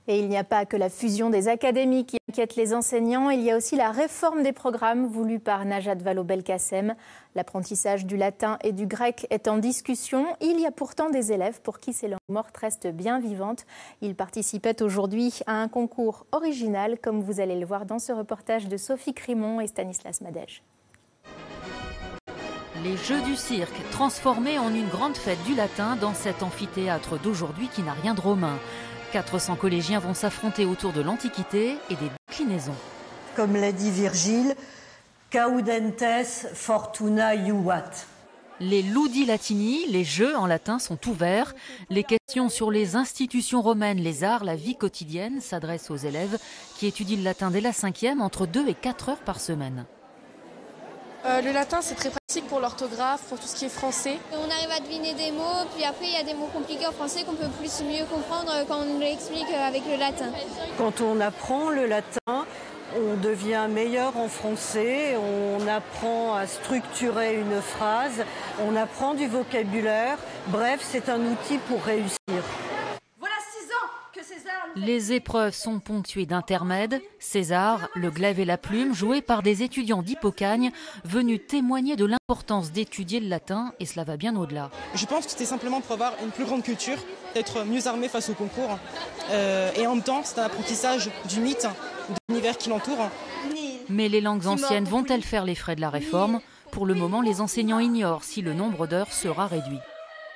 Et il n'y a pas que la fusion des académies qui inquiète les enseignants, il y a aussi la réforme des programmes voulue par Najat Vallaud-Belkacem. L'apprentissage du latin et du grec est en discussion. Il y a pourtant des élèves pour qui ces langues mortes restent bien vivantes. Ils participaient aujourd'hui à un concours original, comme vous allez le voir dans ce reportage de Sophie Crimon et Stanislas Madej. Les Jeux du cirque, transformés en une grande fête du latin dans cet amphithéâtre d'aujourd'hui qui n'a rien de romain. 400 collégiens vont s'affronter autour de l'Antiquité et des déclinaisons. Comme l'a dit Virgile, Caudentes fortuna iuvat. Les Ludi Latini, les jeux en latin, sont ouverts. Les questions sur les institutions romaines, les arts, la vie quotidienne s'adressent aux élèves qui étudient le latin dès la 5e, entre 2 et 4 heures par semaine. Le latin, c'est très pratique pour l'orthographe, pour tout ce qui est français. On arrive à deviner des mots, puis après il y a des mots compliqués en français qu'on peut mieux comprendre quand on l'explique avec le latin. Quand on apprend le latin, on devient meilleur en français, on apprend à structurer une phrase, on apprend du vocabulaire. Bref, c'est un outil pour réussir. Les épreuves sont ponctuées d'intermèdes. César, le glaive et la plume, joués par des étudiants d'Hippocagne, venus témoigner de l'importance d'étudier le latin, et cela va bien au-delà. Je pense que c'était simplement pour avoir une plus grande culture, être mieux armé face au concours. Et en même temps, c'est un apprentissage du mythe, de l'univers qui l'entoure. Mais les langues anciennes vont-elles faire les frais de la réforme? Pour le moment, les enseignants ignorent si le nombre d'heures sera réduit.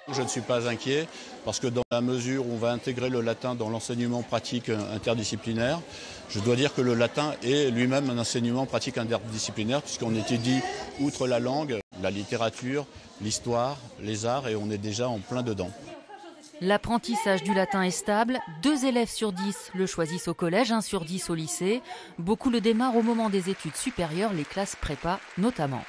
Je ne suis pas inquiet parce que dans la mesure où on va intégrer le latin dans l'enseignement pratique interdisciplinaire, je dois dire que le latin est lui-même un enseignement pratique interdisciplinaire puisqu'on étudie, outre la langue, la littérature, l'histoire, les arts et on est déjà en plein dedans. L'apprentissage du latin est stable. 2 élèves sur 10 le choisissent au collège, 1 sur 10 au lycée. Beaucoup le démarrent au moment des études supérieures, les classes prépa notamment.